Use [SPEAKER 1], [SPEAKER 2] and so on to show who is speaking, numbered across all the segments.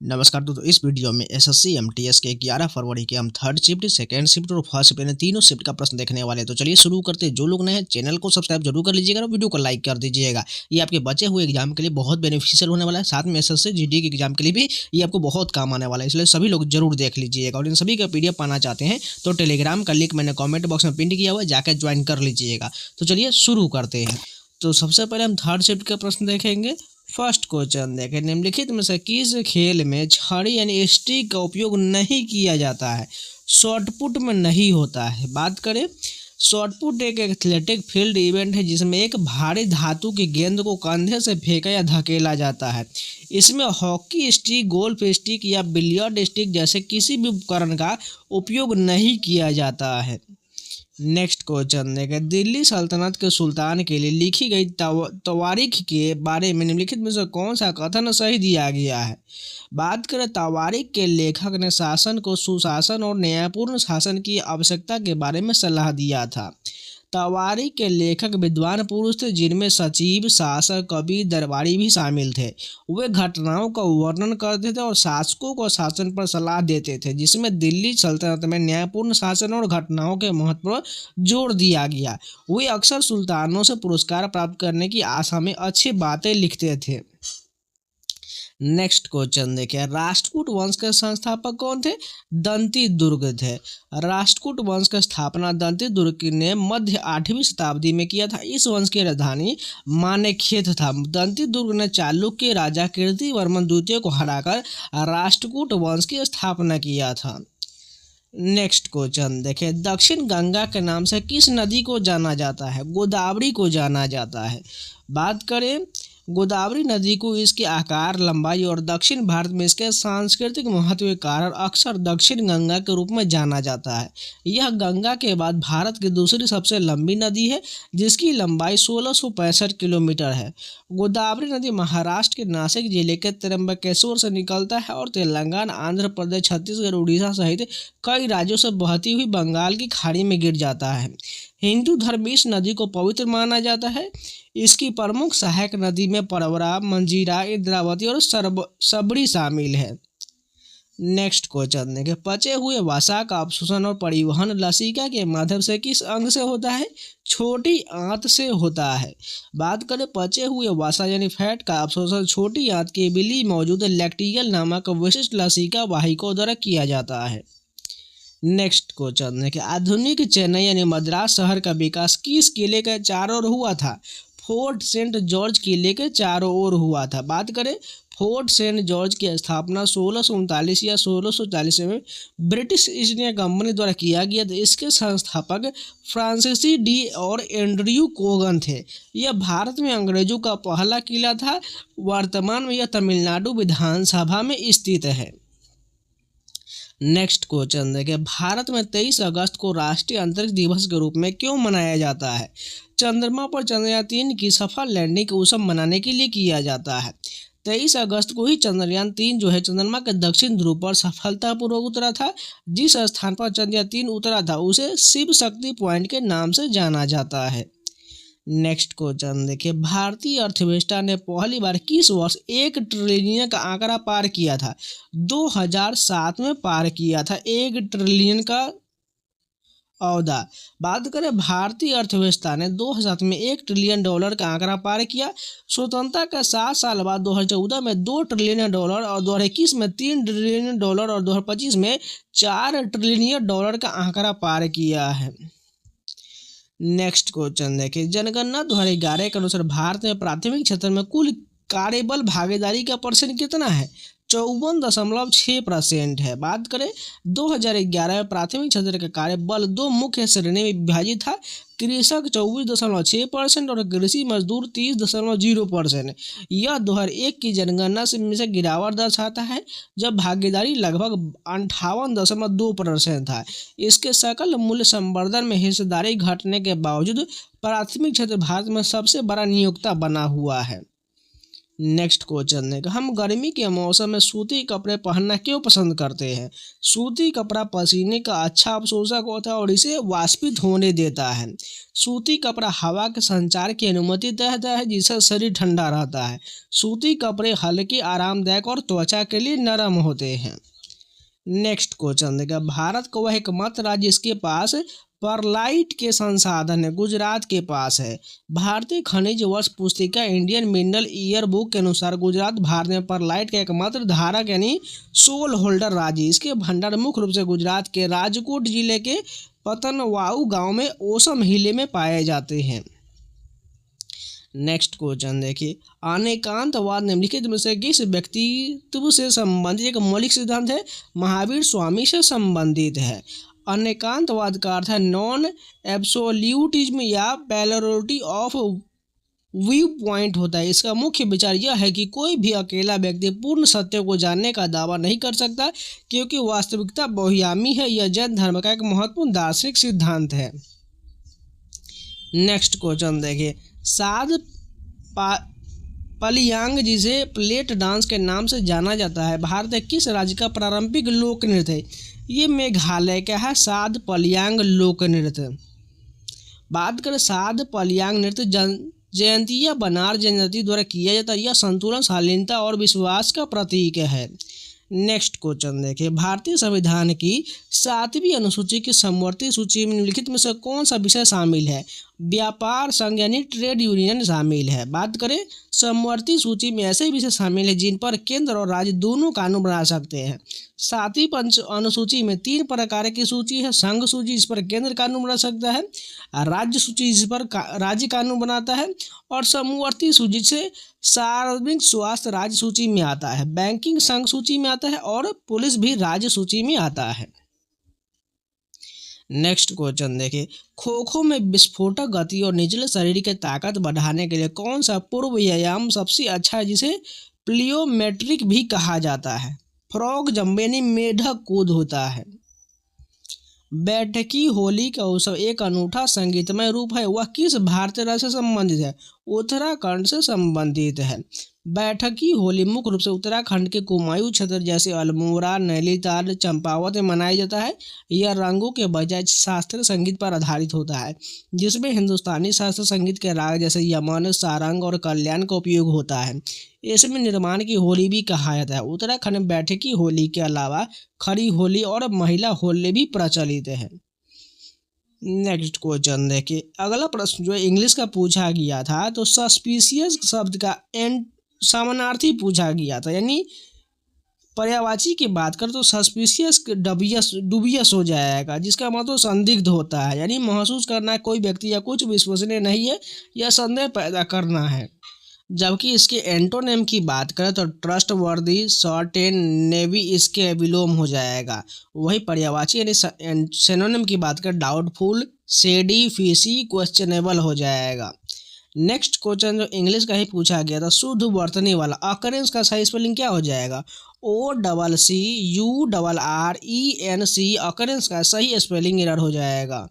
[SPEAKER 1] नमस्कार दोस्तों। इस वीडियो में एसएससी एमटीएस के 11 फरवरी के हम थर्ड शिफ्ट, सेकंड शिफ्ट और फर्स्ट शिफ्ट तीनों शिफ्ट का प्रश्न देखने वाले हैं। तो चलिए शुरू करते हैं। जो लोग नए हैं चैनल को सब्सक्राइब जरूर कर लीजिएगा और वीडियो को लाइक कर दीजिएगा। ये आपके बचे हुए एग्जाम के लिए बहुत बेनिफिशियल होने वाला है। साथ में एसएससी जीडी के एग्जाम के लिए भी ये आपको बहुत काम आने वाला है, इसलिए सभी लोग जरूर देख लीजिएगा। और इन सभी का पीडीएफ पाना चाहते हैं तो टेलीग्राम का लिंक मैंने कॉमेंट बॉक्स में पिन किया हुआ है, जाकर ज्वाइन कर लीजिएगा। तो चलिए शुरू करते हैं। तो सबसे पहले हम थर्ड शिफ्ट का प्रश्न देखेंगे। फर्स्ट क्वेश्चन देखें, निम्नलिखित में से किस खेल में छड़ी यानी स्टिक का उपयोग नहीं किया जाता है? शॉटपुट में नहीं होता है। बात करें, शॉटपुट एक एथलेटिक फील्ड इवेंट है जिसमें एक भारी धातु की गेंद को कंधे से फेंका या धकेला जाता है। इसमें हॉकी स्टिक, गोल्फ स्टिक या बिलियर्ड स्टिक जैसे किसी भी उपकरण का उपयोग नहीं किया जाता है। नेक्स्ट क्वेश्चन देखें, दिल्ली सल्तनत के सुल्तान के लिए लिखी गई तवारीख के बारे में निम्नलिखित में से कौन सा कथन सही दिया गया है? बात करें, तवारीख के लेखक ने शासन को सुशासन और न्यायपूर्ण शासन की आवश्यकता के बारे में सलाह दिया था। तवारीख के लेखक विद्वान पुरुष थे जिनमें सचिव, शासक, कवि, दरबारी भी शामिल थे। वे घटनाओं का वर्णन करते थे और शासकों को शासन पर सलाह देते थे, जिसमें दिल्ली सल्तनत में न्यायपूर्ण शासन और घटनाओं के महत्व पर जोर दिया गया। वे अक्सर सुल्तानों से पुरस्कार प्राप्त करने की आशा में अच्छी बातें लिखते थे। नेक्स्ट क्वेश्चन देखिए, राष्ट्रकूट वंश के संस्थापक कौन थे? दंती दुर्ग थे। राष्ट्रकूट वंश की स्थापना दंती दुर्ग ने मध्य 8वीं शताब्दी में किया था। इस वंश की राजधानी मानेक्षेत था। दंती दुर्ग ने चालुक्य राजा कीर्तिवर्मन द्वितीय को हराकर राष्ट्रकूट वंश की स्थापना किया था। नेक्स्ट क्वेश्चन देखिए, दक्षिण गंगा के नाम से किस नदी को जाना जाता है? गोदावरी को जाना जाता है। बात करें, गोदावरी नदी को इसके आकार, लंबाई और दक्षिण भारत में इसके सांस्कृतिक महत्व के कारण अक्सर दक्षिण गंगा के रूप में जाना जाता है। यह गंगा के बाद भारत की दूसरी सबसे लंबी नदी है, जिसकी लंबाई 1665 किलोमीटर है। गोदावरी नदी महाराष्ट्र के नासिक जिले के त्र्यंबकेश्वर से निकलता है और तेलंगाना, आंध्र प्रदेश, छत्तीसगढ़, उड़ीसा सहित कई राज्यों से बहती हुई बंगाल की खाड़ी में गिर जाता है। हिंदू धर्म में इस नदी को पवित्र माना जाता है। इसकी प्रमुख सहायक नदी में परवरा, मंजीरा, इंद्रावती और सबड़ी शामिल है। नेक्स्ट क्वेश्चन देखिए, पचे हुए वसा का अवशोषण और परिवहन लसिका के माध्यम से किस अंग से होता है? छोटी आंत से होता है। बात करें, पचे हुए वसा यानी फैट का अवशोषण छोटी आंत के बिली मौजूद लैक्टियल नामक विशिष्ट लसिका वाहिकाओं द्वारा किया जाता है। नेक्स्ट क्वेश्चन देखिए, आधुनिक चेन्नई यानी मद्रास शहर का विकास किस किले के चारों ओर हुआ था? फोर्ट सेंट जॉर्ज किले के चारों ओर हुआ था। बात करें, फोर्ट सेंट जॉर्ज की स्थापना 1639 या 1640 में ब्रिटिश ईस्ट इंडिया कंपनी द्वारा किया गया था। इसके संस्थापक फ्रांसीसी डी और एंड्रयू कोगन थे। यह भारत में अंग्रेजों का पहला किला था। वर्तमान में यह तमिलनाडु विधानसभा में स्थित है। नेक्स्ट क्वेश्चन देखिए, भारत में 23 अगस्त को राष्ट्रीय अंतरिक्ष दिवस के रूप में क्यों मनाया जाता है? चंद्रमा पर चंद्रयान 3 की सफल लैंडिंग का उत्सव मनाने के लिए किया जाता है। 23 अगस्त को ही चंद्रयान 3 जो है चंद्रमा के दक्षिण ध्रुव पर सफलतापूर्वक उतरा था। जिस स्थान पर चंद्रयान 3 उतरा था उसे शिव शक्ति पॉइंट के नाम से जाना जाता है। नेक्स्ट क्वेश्चन देखिए, भारतीय अर्थव्यवस्था ने पहली बार किस वर्ष 1 ट्रिलियन का आंकड़ा पार किया था? 2007 में पार किया था 1 ट्रिलियन का औदा। बात करें, भारतीय अर्थव्यवस्था ने 2007 में $1 ट्रिलियन का आंकड़ा पार किया। स्वतंत्रता के 7 साल बाद 2014 में $2 ट्रिलियन और 2021 में $3 ट्रिलियन और 2025 में $4 ट्रिलियन का आंकड़ा पार किया है। नेक्स्ट क्वेश्चन देखिए, जनगणना 2011 के अनुसार भारत में प्राथमिक क्षेत्र में कुल कार्यबल भागीदारी का परसेंट कितना है? 54.6% है। बात करें, 2011 में प्राथमिक क्षेत्र का कार्यबल 2 मुख्य श्रेणी में विभाजित था। कृषक 24.6% और कृषि मजदूर 30.0%। यह 2001 की जनगणना में से गिरावट दर्शाता है, जब भागीदारी लगभग 58.2% था। इसके सकल मूल्य संवर्धन में हिस्सेदारी घटने के बावजूद प्राथमिक क्षेत्र भारत में सबसे बड़ा नियोक्ता बना हुआ है। नेक्स्ट क्वेश्चन है कि हम गर्मी के मौसम में सूती कपड़े पहनना क्यों पसंद करते हैं। सूती कपड़ा पसीने का अच्छा अवशोषक होता है और इसे वाष्पित होने देता है। सूती कपड़ा हवा के संचार की अनुमति देता है जिससे शरीर ठंडा रहता है। सूती कपड़े हल्के, आरामदायक और त्वचा के लिए नरम होते हैं। नेक्स्ट क्वेश्चन देखिए, भारत का वह एकमात्र राज्य जिसके पास परलाइट के संसाधन है। गुजरात के पास है। भारतीय खनिज वर्ष पुस्तिका इंडियन मिनरल ईयर बुक के अनुसार गुजरात भारत में परलाइट का एकमात्र धारक यानी सोल होल्डर राज्य। इसके भंडार मुख्य रूप से गुजरात के राजकोट जिले के पतनवाऊ गांव में ओसम हिले में पाए जाते हैं। नेक्स्ट क्वेश्चन देखिए, अनेकांतवाद निम्नलिखित में से किस व्यक्तित्व से संबंधित एक मौलिक सिद्धांत है। महावीर स्वामी से संबंधित है। अनेकांतवाद का अर्थ है नॉन एब्सोल्यूटिज्म या प्लुरलिटी ऑफ व्यू पॉइंट होता है। इसका मुख्य विचार यह है कि कोई भी अकेला व्यक्ति पूर्ण सत्य को जानने का दावा नहीं कर सकता क्योंकि वास्तविकता बहुआयामी है। यह जैन धर्म का एक महत्वपूर्ण दार्शनिक सिद्धांत है। नेक्स्ट क्वेश्चन देखिए, साध पलियांग जिसे प्लेट डांस के नाम से जाना जाता है भारत के किस राज्य का पारंपरिक लोक नृत्य है। ये मेघालय का है साध पलियांग लोक नृत्य। बात करें साध पलियांग नृत्य जयंतिया बनार जनजाति द्वारा किया जाता है। यह संतुलन, शालीनता और विश्वास का प्रतीक है। नेक्स्ट क्वेश्चन देखिए, भारतीय संविधान की 7वीं अनुसूची की समवर्ती सूची में निम्नलिखित में से कौन सा विषय शामिल है। व्यापार संघ यानी ट्रेड यूनियन शामिल है। बात करें समवर्ती सूची में ऐसे विषय शामिल है जिन पर केंद्र और राज्य दोनों कानून बना सकते हैं। 7वीं अनुसूची में 3 प्रकार की सूची है। संघ सूची जिस पर केंद्र कानून बना सकता है, राज्य सूची जिस पर राज्य कानून बनाता है और समवर्ती सूची से सार्वजनिक स्वास्थ्य राज्य सूची में आता है, बैंकिंग संघ सूची में आता है और पुलिस भी राज्य सूची में आता है। नेक्स्ट क्वेश्चन देखिए, खो खो में विस्फोटक गति और निचले शरीर की ताकत बढ़ाने के लिए कौन सा पूर्व व्यायाम सबसे अच्छा है जिसे प्लियोमेट्रिक भी कहा जाता है। फ्रॉग जंप यानी मेढक कूद होता है। बैठकी होली का उत्सव एक अनूठा संगीतमय रूप है। वह किस भारतीय राज्य से संबंधित है। उत्तराखंड से संबंधित है। बैठकी होली मुख्य रूप से उत्तराखंड के कुमायूं क्षेत्र जैसे अल्मोड़ा, नैनीताल, चंपावत में मनाया जाता है। यह रंगों के बजाय शास्त्रीय संगीत पर आधारित होता है जिसमें हिंदुस्तानी शास्त्रीय संगीत के राग जैसे यमन, सारंग और कल्याण का उपयोग होता है। इसमें निर्माण की होली भी कहा जाता है। उत्तराखंड में बैठकी होली के अलावा खड़ी होली और महिला होली भी प्रचलित है। नेक्स्ट क्वेश्चन देखिए, अगला प्रश्न जो इंग्लिश का पूछा गया था तो सस्पिशियस शब्द का समानार्थी पूछा गया था, यानी पर्यायवाची की बात कर तो सस्पिशियस डुबियस हो जाएगा जिसका मतलब संदिग्ध होता है, यानी महसूस करना कोई व्यक्ति या कुछ विश्वसनीय नहीं है या संदेह पैदा करना है। जबकि इसके एंटोनिम की बात करें तो ट्रस्ट वर्दी, सर्टेन, नेवी इसके विलोम हो जाएगा। वही पर्यायवाची यानी सिनोनिम की बात करें डाउटफुल, सेडी, फिशी, क्वेश्चनेबल हो जाएगा। नेक्स्ट क्वेश्चन जो इंग्लिश का ही पूछा गया था, शुद्ध वर्तनी वाला अकरेंस का सही स्पेलिंग क्या हो जाएगा। OCCURRENC अकरेंस का सही स्पेलिंग एरर हो जाएगा।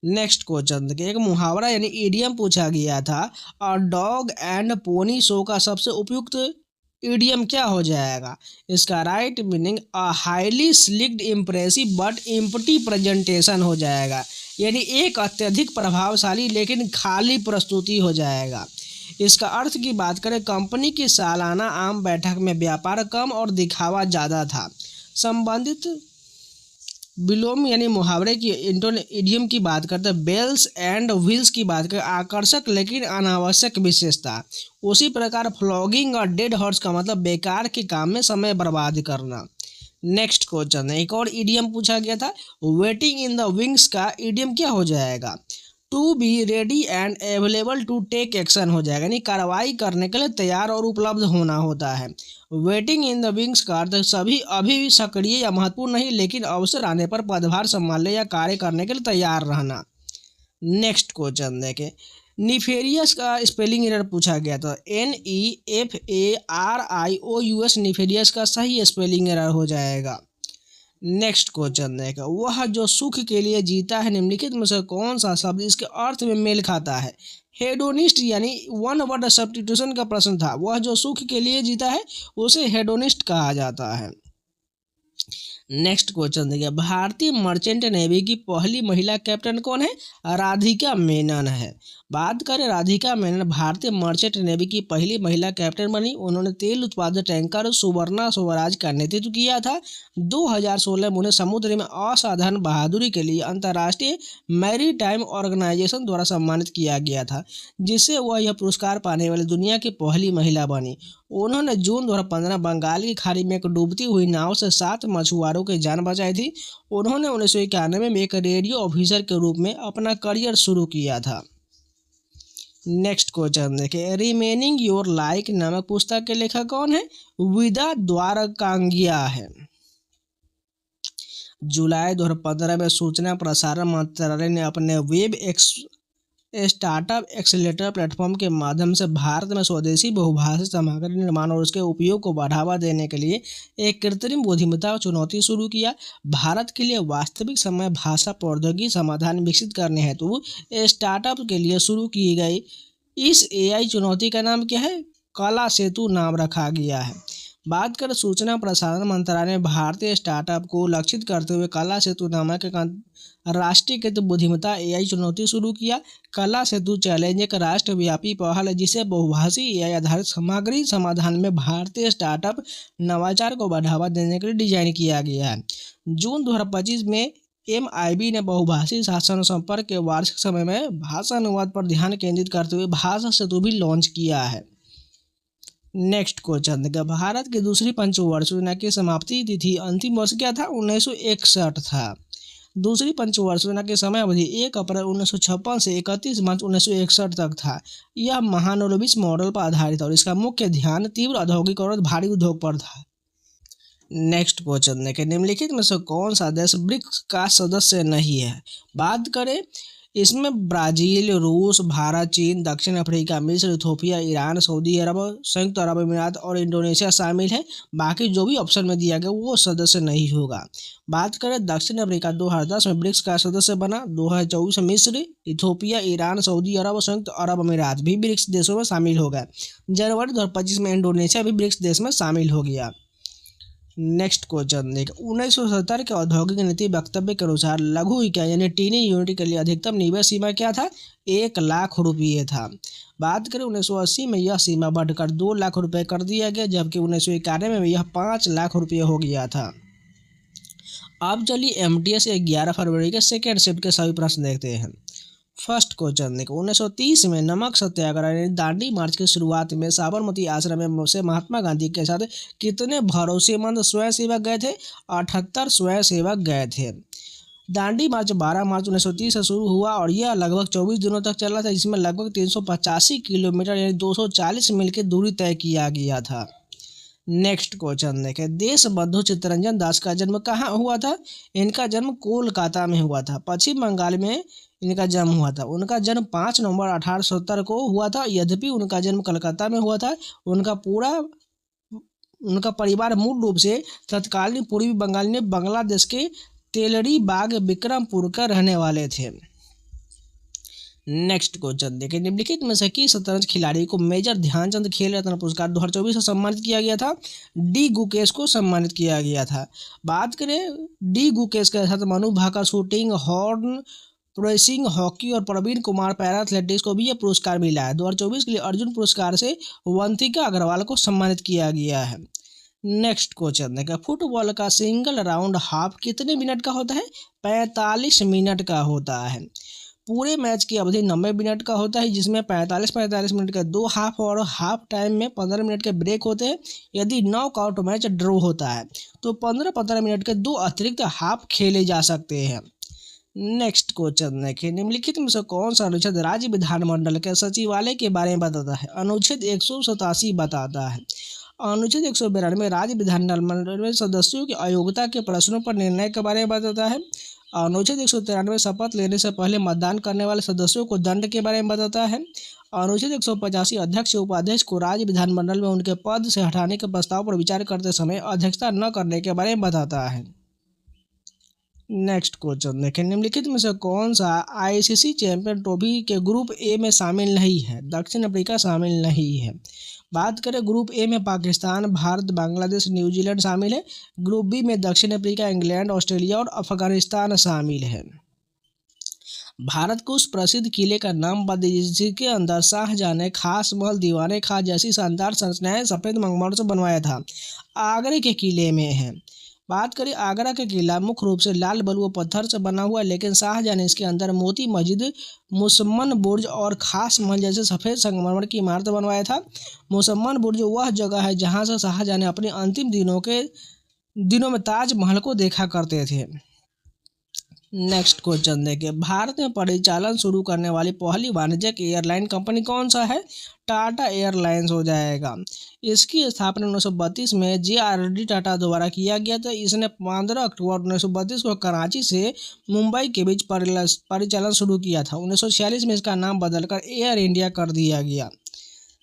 [SPEAKER 1] नेक्स्ट क्वेश्चन देखिए, एक मुहावरा यानी इडियम पूछा गया था। और डॉग एंड पोनी शो का सबसे उपयुक्त इडियम क्या हो जाएगा। इसका right meaning a highly slicked impressive but empty presentation हो जाएगा, यानी एक अत्यधिक प्रभावशाली लेकिन खाली प्रस्तुति हो जाएगा। इसका अर्थ की बात करें, कंपनी की सालाना आम बैठक में व्यापार कम और दिखावा ज़्यादा था। संबंधित विलोम यानी मुहावरे की इडियम की बात करते हैं। बेल्स एंड व्हील्स की बात करें, आकर्षक लेकिन अनावश्यक विशेषता। उसी प्रकार फ्लॉगिंग और डेड हॉर्स का मतलब बेकार के काम में समय बर्बाद करना। नेक्स्ट क्वेश्चन एक और इडियम पूछा गया था, वेटिंग इन द विंग्स का इडियम क्या हो जाएगा। To be ready and available to take action हो जाएगा, यानी कार्रवाई करने के लिए तैयार और उपलब्ध होना होता है। वेटिंग इन द विंग्स का अर्थ सभी अभी सक्रिय या महत्वपूर्ण नहीं लेकिन अवसर आने पर पदभार संभालने या कार्य करने के लिए तैयार रहना। नेक्स्ट क्वेश्चन देखें, निफेरियस का स्पेलिंग एरर पूछा गया था। NEFARIOUS निफेरियस का सही स्पेलिंग एरर हो जाएगा। नेक्स्ट क्वेश्चन देखें, वह जो सुख के लिए जीता है निम्नलिखित में से कौन सा शब्द इसके अर्थ में मेल खाता है। हेडोनिस्ट यानी वन वर्ड सब्स्टिट्यूशन का प्रश्न था। वह जो सुख के लिए जीता है उसे हेडोनिस्ट कहा जाता है। नेक्स्ट क्वेश्चन देखिए, भारतीय मर्चेंट नेवी की पहली महिला कैप्टन कौन है? राधिका मेनन है। बात करें राधिका मेनन भारतीय मर्चेंट नेवी की पहली महिला कैप्टन बनी। उन्होंने तेल उत्पादक टैंकर सुवर्णा स्वराज का नेतृत्व किया था। 2016 में उन्हें समुद्र में असाधारण बहादुरी के लिए अंतर्राष्ट्रीय मैरीटाइम ऑर्गेनाइजेशन द्वारा सम्मानित किया गया था, जिससे वह यह पुरस्कार पाने वाली दुनिया की पहली महिला बनी। उन्होंने जून 2015 बंगाल की खाड़ी में एक डूबती हुई नाव से 7 मछुआरों की जान बचाई थी। उन्होंने 1991 में एक रेडियो ऑफिसर के रूप में अपना करियर शुरू किया था। नेक्स्ट क्वेश्चन देखिए, रिमेनिंग योर लाइक नामक पुस्तक के लेखक कौन है? विदा द्वारकांगिया है। जुलाई 2015 में सूचना प्रसारण मंत्रालय ने अपने वेब स्टार्टअप एक्सेलेरेटर प्लेटफॉर्म के माध्यम से भारत में स्वदेशी बहुभाषी सामग्री निर्माण और उसके उपयोग को बढ़ावा देने के लिए एक कृत्रिम बुद्धिमत्ता चुनौती शुरू किया। भारत के लिए वास्तविक समय भाषा प्रौद्योगिकी समाधान विकसित करने हेतु स्टार्टअप के लिए शुरू की गई इस एआई चुनौती का नाम क्या है? कला सेतु नाम रखा गया है। बात करें सूचना प्रसारण मंत्रालय ने भारतीय स्टार्टअप को लक्षित करते हुए कला सेतु नामक एक राष्ट्रीयकृत बुद्धिमत्ता एआई चुनौती शुरू किया। कला सेतु चैलेंज एक राष्ट्रव्यापी पहल है जिसे बहुभाषी एआई आधारित सामग्री समाधान में भारतीय स्टार्टअप नवाचार को बढ़ावा देने के लिए डिजाइन किया गया है। जून 2025 में MIB ने बहुभाषी शासन संपर्क के वार्षिक समय में भाषा अनुवाद पर ध्यान केंद्रित करते हुए भाषा सेतु भी लॉन्च किया है। नेक्स्ट क्वेश्चन देखिए, भारत की दूसरी पंचवार्षिक योजना की समाप्ति तिथि अंतिम वर्ष क्या था? 1961 था। दूसरी पंचवार्षिक योजना की समय अवधि 1 अप्रैल 1956 से 31 मार्च 1961 तक था। यह महानोबिस मॉडल पर आधारित और इसका मुख्य ध्यान तीव्र औद्योगिक और भारी उद्योग पर था। नेक्स्ट क्वेश्चन देखिए, निम्नलिखित में से कौन सा देश ब्रिक्स का सदस्य नहीं है? बात करें इसमें ब्राजील, रूस, भारत, चीन, दक्षिण अफ्रीका, मिस्र, इथोपिया, ईरान, सऊदी अरब, संयुक्त अरब अमीरात और इंडोनेशिया शामिल है। बाकी जो भी ऑप्शन में दिया गया वो सदस्य नहीं होगा। बात करें दक्षिण अफ्रीका 2010 में ब्रिक्स का सदस्य बना। 2024 में मिस्र, इथोपिया, ईरान, सऊदी अरब और संयुक्त अरब अमीरात भी ब्रिक्स देशों में शामिल हो गए। जनवरी 2025 में इंडोनेशिया भी ब्रिक्स देश में शामिल हो गया। नेक्स्ट क्वेश्चन देख, 1970 के औद्योगिक नीति वक्तव्य के अनुसार लघु इकाई यानी टीनी यूनिट के लिए अधिकतम निवेश सीमा क्या था? 1 लाख रुपये था। बात करें 1980 में यह सीमा बढ़कर 2 लाख रुपये कर दिया गया, जबकि 1991 में यह 5 लाख रुपये हो गया था। अब चलिए MTS 11 फरवरी के सेकेंड शिफ्ट के सभी प्रश्न देखते हैं। फर्स्ट क्वेश्चन देखो, 1930 में नमक सत्याग्रह यानी दांडी मार्च की शुरुआत में साबरमती आश्रम में से महात्मा गांधी के साथ कितने भरोसेमंद स्वयंसेवक गए थे? 78 स्वयंसेवक गए थे। दांडी मार्च 12 मार्च 1930 से शुरू हुआ और यह लगभग 24 दिनों तक चला था, जिसमें लगभग 385 किलोमीटर यानी 240 मील की दूरी तय किया गया था। नेक्स्ट क्वेश्चन देखें, देशबंधु चित्तरंजन दास का जन्म कहाँ हुआ था? इनका जन्म कोलकाता में हुआ था। पश्चिम बंगाल में इनका जन्म हुआ था। उनका जन्म 5 नवंबर 1870 को हुआ था। यद्यपि उनका जन्म कलकत्ता में हुआ था, उनका परिवार मूल रूप से तत्कालीन पूर्वी बंगाल में बांग्लादेश के तेलड़ी बाग विक्रमपुर का रहने वाले थे। नेक्स्ट क्वेश्चन देखिए, निम्नलिखित में से किस शतरंज खिलाड़ी को मेजर ध्यानचंद खेल रत्न पुरस्कार 2024 से सम्मानित किया गया था? डी गुकेश को सम्मानित किया गया था। बात करें डी गुकेश के साथ Manu Bhaker shooting, horse racing, hockey और प्रवीण कुमार पैरा एथलेटिक्स को भी यह पुरस्कार मिला है। 2024 के लिए अर्जुन पुरस्कार से वंतिका अग्रवाल को सम्मानित किया गया है। नेक्स्ट क्वेश्चन देखिए, फुटबॉल का सिंगल राउंड हाफ कितने मिनट का होता है? 45 मिनट का होता है। पूरे मैच की अवधि 90 मिनट का होता है, जिसमें 45 मिनट के 2 हाफ और हाफ टाइम में 15 मिनट के ब्रेक होते हैं। यदि नॉकआउट मैच ड्रॉ होता है तो 15-15 मिनट के 2 अतिरिक्त हाफ खेले जा सकते हैं। नेक्स्ट क्वेश्चन देखिए, निम्नलिखित में से कौन सा अनुच्छेद राज्य विधानमंडल के सचिवालय के बारे में बताता है? अनुच्छेद 187 बताता है। अनुच्छेद 192 राज्य विधानमंडल में सदस्यों की अयोग्यता के प्रश्नों पर निर्णय के बारे में बताता है। अनुच्छेद 193 शपथ लेने से पहले मतदान करने वाले सदस्यों को दंड के बारे में बताता है। अनुच्छेद 185 अध्यक्ष उपाध्यक्ष को राज्य विधानमंडल में उनके पद से हटाने के प्रस्ताव पर विचार करते समय अध्यक्षता न करने के बारे में बताता है। नेक्स्ट क्वेश्चन देखें, निम्नलिखित में से कौन सा आईसीसी चैंपियन ट्रॉफी के ग्रुप ए में शामिल नहीं है? दक्षिण अफ्रीका शामिल नहीं है। बात करें ग्रुप ए में पाकिस्तान, भारत, बांग्लादेश, न्यूजीलैंड शामिल है। ग्रुप बी में दक्षिण अफ्रीका, इंग्लैंड, ऑस्ट्रेलिया और अफगानिस्तान शामिल है। भारत को उस प्रसिद्ध किले का नाम बता दीजिए जिसके अंदर शाहजहां ने खास महल, दीवाने खां जैसी शानदार संरचनाएं सफेद संगमरमर से बनवाया था। आगरे के किले में है। बात करें आगरा का किला मुख्य रूप से लाल बलुआ पत्थर से बना हुआ है, लेकिन शाहजहां ने इसके अंदर मोती मस्जिद, मुसम्मन बुर्ज और खास महल जैसे सफ़ेद संगमरमर की इमारत बनवाया था। मुसम्मन बुर्ज वह जगह है जहां से शाहजहां ने अपने अंतिम दिनों में ताजमहल को देखा करते थे। नेक्स्ट क्वेश्चन देखिए, भारत में परिचालन शुरू करने वाली पहली वाणिज्यिक एयरलाइन कंपनी कौन सा है? टाटा एयरलाइंस हो जाएगा। इसकी स्थापना 1932 में जे.आर.डी. टाटा द्वारा किया गया था। इसने 15 अक्टूबर 1932 को कराची से मुंबई के बीच परिचालन शुरू किया था। 1946 में इसका नाम बदलकर एयर इंडिया कर दिया गया।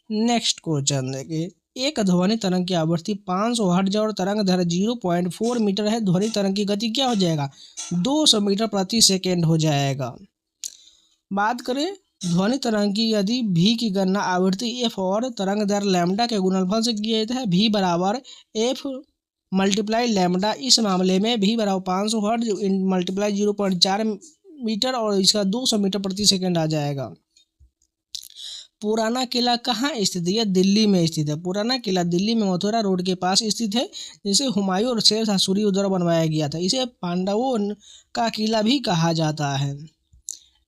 [SPEAKER 1] नेक्स्ट क्वेश्चन देखिए, एक ध्वनि तरंग की आवृत्ति 500 हर्ट्ज और तरंग दैर्घ्य 0.4 मीटर है। ध्वनि तरंग की गति क्या हो जाएगा? 200 मीटर प्रति सेकेंड हो जाएगा। बात करें ध्वनि तरंग की, यदि भी की गणना आवृत्ति एफ और तरंग दैर्घ्य लैम्डा के गुणनफल से किया जाता है। भी बराबर एफ मल्टीप्लाई लैम्डा। इस मामले में भी बराबर 500 हर्ट्ज मल्टीप्लाई 0.4 मीटर और इसका 200 मीटर प्रति सेकेंड आ जाएगा। पुराना किला कहाँ स्थित है? दिल्ली में स्थित है। पुराना किला दिल्ली में मथुरा रोड के पास स्थित है, जिसे हुमायूं और शेर शाह सूरी द्वारा बनवाया गया था। इसे पांडवों का किला भी कहा जाता है।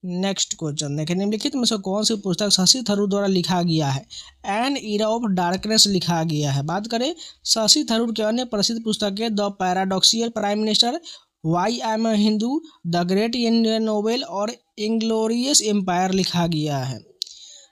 [SPEAKER 1] नेक्स्ट क्वेश्चन देखें, निम्नलिखित में से कौन सी पुस्तक शशि थरूर द्वारा लिखा गया है? एन ईरा ऑफ डार्कनेस लिखा गया है। बात करें शशि थरूर के अन्य प्रसिद्ध पुस्तकें the paradoxical prime minister, why I am a Hindu, the great Indian novel और इंग्लोरियस एम्पायर लिखा गया है।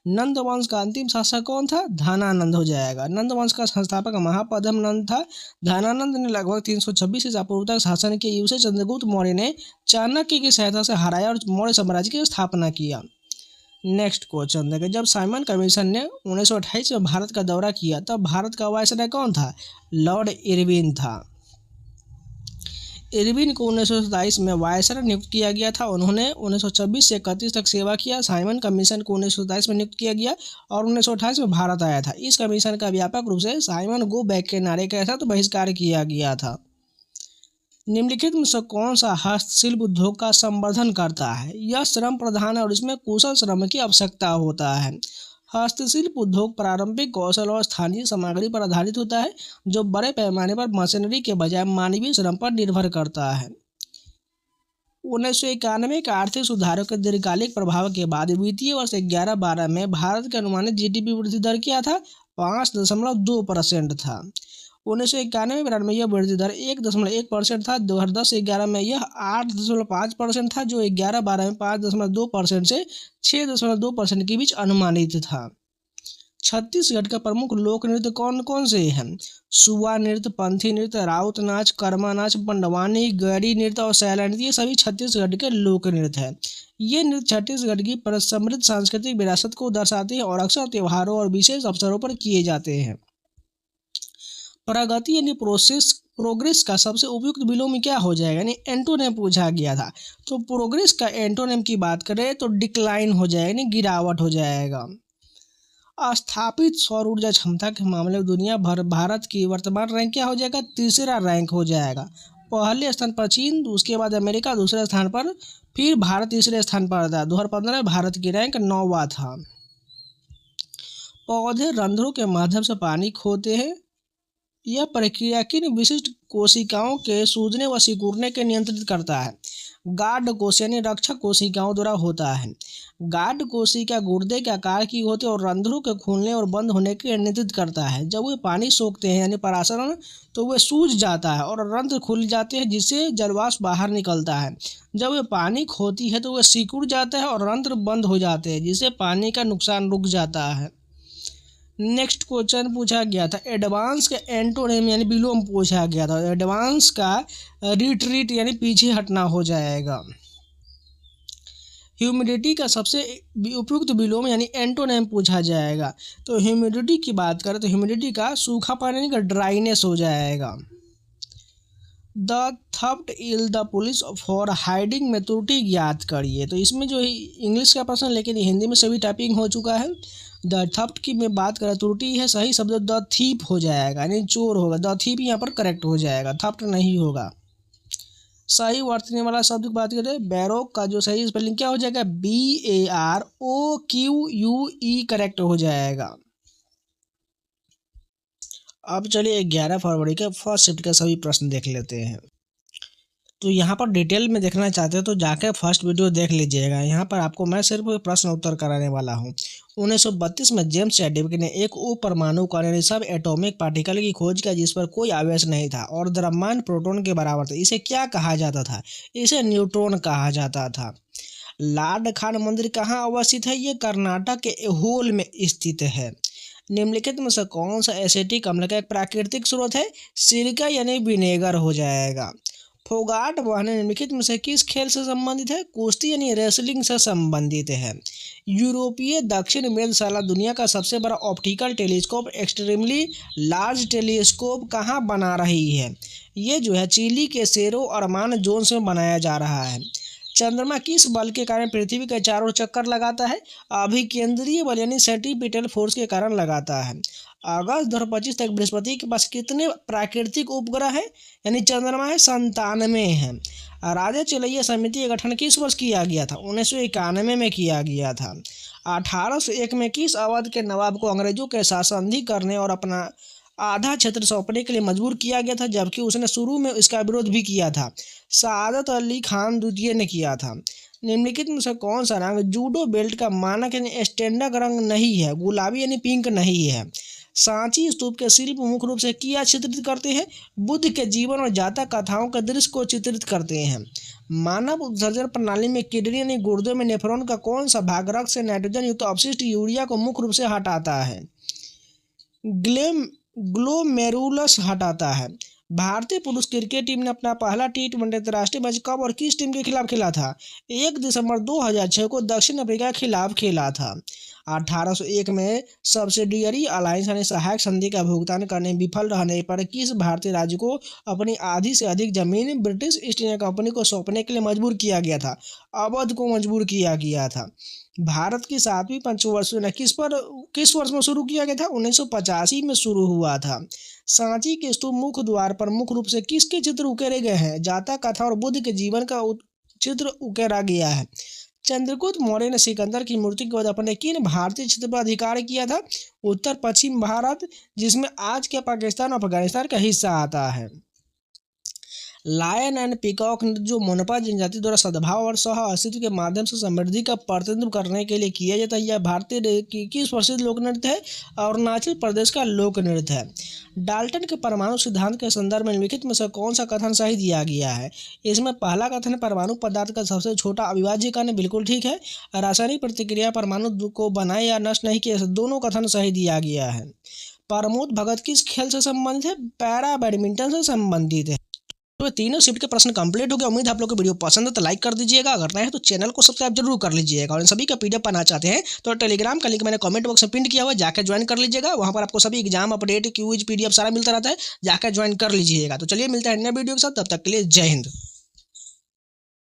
[SPEAKER 1] नंद वंश का अंतिम शासक कौन था? धनानंद हो जाएगा। नंद वंश का संस्थापक महापद्म नंद था। धनानंद ने लगभग 326 ईसा पूर्व तक शासन किया। उसे चंद्रगुप्त मौर्य ने चाणक्य की सहायता से हराया और मौर्य साम्राज्य की स्थापना किया। नेक्स्ट क्वेश्चन देखें, जब साइमन कमीशन ने 1928 में भारत का दौरा किया तब भारत का वायसराय कौन था? लॉर्ड इरविन था। इरविन को 1927 में वायसराय नियुक्त किया गया था। उन्होंने 1926 से 31 तक सेवा किया। साइमन कमीशन को 1927 में नियुक्त किया गया और 1928 में भारत आया था। इस कमीशन का व्यापक रूप से साइमन गो बैक के नारे के साथ बहिष्कार किया गया था। निम्नलिखित में से कौन सा हस्तशिल्प उद्योग का संवर्धन करता है? यह श्रम प्रधान है और इसमें कुशल श्रम की आवश्यकता होता है। हस्तशिल्प उद्योग पारंपरिक कौशल और स्थानीय सामग्री पर आधारित होता है, जो बड़े पैमाने पर मशीनरी के बजाय मानवीय श्रम पर निर्भर करता है। 1991 के आर्थिक सुधारों के दीर्घकालिक प्रभाव के बाद वित्तीय वर्ष 11-12 में भारत के अनुमानित जीडीपी वृद्धि दर क्या था? 5.2% था। 1991 में यह वृद्धि दर 1.1% था। 2010-11 में यह 8.5% था, जो 11-12 में 5.2% से 6.2% के बीच अनुमानित था। छत्तीसगढ़ का प्रमुख लोक नृत्य कौन कौन से हैं? सुआ नृत्य, पंथी नृत्य, राउत नाच, कर्मा नाच, पंडवानी, गैरी नृत्य और सैला नृत्य, ये सभी छत्तीसगढ़ के लोक नृत्य हैं। ये नृत्य छत्तीसगढ़ की समृद्ध सांस्कृतिक विरासत को दर्शाते हैं और अक्सर त्योहारों और विशेष अवसरों पर किए जाते हैं। प्रगति यानी प्रोग्रेस का सबसे उपयुक्त विलोम क्या हो जाएगा? यानी एंटोनिम पूछा गया था। तो प्रोग्रेस का एंटोनिम की बात करें तो डिक्लाइन हो जाएगा, यानी गिरावट हो जाएगा। स्थापित सौर ऊर्जा क्षमता के मामले में दुनिया भर भारत की वर्तमान रैंक क्या हो जाएगा? तीसरा रैंक हो जाएगा। पहले स्थान पर चीन, उसके बाद अमेरिका दूसरे स्थान पर, फिर भारत तीसरे स्थान पर था। 2015 में भारत की रैंक 9वां था। पौधे रंध्रों के माध्यम से पानी खोते हैं। यह प्रक्रिया किन विशिष्ट कोशिकाओं के सूजने व सिकुड़ने के नियंत्रित करता है? गार्ड कोश यानी रक्षक कोशिकाओं द्वारा होता है। गार्ड कोशिका गुर्दे के आकार की होती है और रंध्रों के खुलने और बंद होने के नियंत्रित करता है। जब वे पानी सोखते हैं यानी परासरण, तो वे सूज जाता है और रंध्र खुल जाते हैं, जिससे जलवाष्प बाहर निकलता है। जब वे पानी खोती है तो वे सिकुड़ जाता है और रंध्र बंद हो जाते हैं, जिससे पानी का नुकसान रुक जाता है। नेक्स्ट क्वेश्चन पूछा गया था एडवांस का एंटोनिम यानी विलोम पूछा गया था। एडवांस का रिट्रीट यानी पीछे हटना हो जाएगा। ह्यूमिडिटी का सबसे उपयुक्त विलोम यानी एंटोनिम पूछा जाएगा। तो ह्यूमिडिटी की बात करें तो ह्यूमिडिटी का सूखापन यानी ड्राइनेस हो जाएगा। The theft ill the police for hiding में त्रुटि ज्ञात करिए। तो इसमें जो है इंग्लिश का प्रश्न, लेकिन हिंदी में सभी टाइपिंग हो चुका है। द थफ्ट की मैं बात करें, त्रुटि है, सही शब्द द थीप हो जाएगा, यानी चोर होगा। द थीप यहाँ पर करेक्ट हो जाएगा, थफ्ट नहीं होगा। सही वर्तने वाला शब्द की बात करें, बैरोक का जो सही स्पेलिंग क्या हो जाएगा, BAROQUE करेक्ट हो जाएगा। अब चलिए 11 फरवरी के फर्स्ट शिफ्ट के सभी प्रश्न देख लेते हैं। तो यहाँ पर डिटेल में देखना चाहते हैं तो जाकर फर्स्ट वीडियो देख लीजिएगा। यहाँ पर आपको मैं सिर्फ प्रश्न उत्तर कराने वाला हूँ। 1932 में जेम्स चैडविक ने एक उपपरमाणु कण यानी सब एटॉमिक पार्टिकल की खोज की जिस पर कोई आवेश नहीं था और द्रव्यमान प्रोटॉन के बराबर था। इसे क्या कहा जाता था? इसे न्यूट्रॉन कहा जाता था। लॉर्ड खान मंदिर कहाँ अवस्थित है? ये कर्नाटक के ऐहोल में स्थित है। निम्नलिखित में से कौन सा एसिटिक अम्ल का एक प्राकृतिक स्रोत है? सिरका यानी विनेगर हो जाएगा। फोगाट वाहन निम्नलिखित में से किस खेल से संबंधित है? कुश्ती यानी रेसलिंग से संबंधित है। यूरोपीय दक्षिण वेधशाला दुनिया का सबसे बड़ा optical telescope extremely large telescope कहाँ बना रही है? ये जो है चिली के सेरो अरमान जोन्स में बनाया जा रहा है। चंद्रमा किस बल के कारण पृथ्वी के चारों ओर चक्कर लगाता है? अभिकेंद्रीय बल यानी सेंट्रीपिटल फोर्स के कारण लगाता है। अगस्त 2025 तक बृहस्पति के पास कितने प्राकृतिक उपग्रह है? यानी चंद्रमा है 97 है। राजा चलैया समिति का गठन किस वर्ष किया गया था? 1991 में किया गया था। 1801 में किस अवध के नवाब को अंग्रेजों के साथ संधि करने और अपना आधा क्षेत्र सौंपने के लिए मजबूर किया गया था, जबकि उसने शुरू में इसका विरोध भी किया था? सादत अली खान द्वितीय ने किया था। निम्नलिखित में से कौन सा रंग जूडो बेल्ट का मानक यानी स्टैंडर्ड रंग नहीं है? गुलाबी यानी पिंक नहीं है। सांची स्तूप के शिल्प मुख्य रूप से क्या चित्रित करते हैं? बुद्ध के जीवन और जातक कथाओं के दृश्य को चित्रित करते हैं। मानव उत्सर्जन प्रणाली में किडनी यानी गुर्दों में नेफ्रॉन का कौन सा भाग रक्त से नाइट्रोजन युक्त अपशिष्ट यूरिया को मुख्य रूप से हटाता है? ग्लोमेरुलस हटाता है। भारतीय पुरुष क्रिकेट टीम ने अपना पहला T20 अंतर्राष्ट्रीय मैच कब और किस टीम के खिलाफ खेला था? 1 दिसंबर 2006 को दक्षिण अफ्रीका के खिलाफ खेला था। 1801 में सब्सिडियरी अलायंस यानी सहायक संधि का भुगतान करने में विफल रहने पर किस भारतीय राज्य को अपनी आधी से अधिक जमीन ब्रिटिश ईस्ट इंडिया कंपनी को सौंपने के लिए मजबूर किया गया था? अवध को मजबूर किया गया था। भारत की 7वीं पंचवर्षीय किस वर्ष में शुरू किया गया था? 1985 में शुरू हुआ था। सांची के स्तूप मुख्य द्वार पर मुख्य रूप से किसके चित्र उकेरे गए हैं? जातक कथा और बुद्ध के जीवन का चित्र उकेरा गया है। चंद्रगुप्त मौर्य ने सिकंदर की मृत्यु के बाद अपने किन भारतीय क्षेत्र पर अधिकार किया था? उत्तर पश्चिम भारत, जिसमें आज के पाकिस्तान और अफगानिस्तान का हिस्सा आता है। लायन एंड पीकॉक जो मोनपा जनजाति द्वारा सद्भाव और सह अस्तित्व के माध्यम से समृद्धि का प्रतिनिधित्व करने के लिए किया जाता है, यह भारतीय किस प्रसिद्ध लोक नृत्य है? अरुणाचल प्रदेश का लोक नृत्य है। डाल्टन के परमाणु सिद्धांत के संदर्भ में निम्नलिखित में से कौन सा कथन सही दिया गया है? इसमें पहला कथन परमाणु पदार्थ का सबसे छोटा अविभाज्य कण बिल्कुल ठीक है। रासायनिक प्रतिक्रिया परमाणु को बनाए या नष्ट नहीं किया, दोनों कथन सही दिया गया है। प्रमोद भगत किस खेल से संबंधित है? पैरा बैडमिंटन से संबंधित है। तो तीनों शिफ्ट के प्रश्न कंप्लीट हो गए। उम्मीद है आप लोग को वीडियो पसंद है तो लाइक कर दीजिएगा, अगर नए हैं तो चैनल को सब्सक्राइब जरूर कर लीजिएगा। और इन सभी का PDF पाना चाहते हैं तो टेलीग्राम का लिंक मैंने कमेंट बॉक्स में पिन किया हुआ है, जाकर ज्वाइन कर लीजिएगा। वहां पर आपको सभी एग्जाम अपडेट, क्विज, PDF सारा मिलता रहता है, जाकर ज्वाइन कर लीजिएगा। तो चलिए मिलता है नए वीडियो के साथ, तब तक के लिए जय हिंद।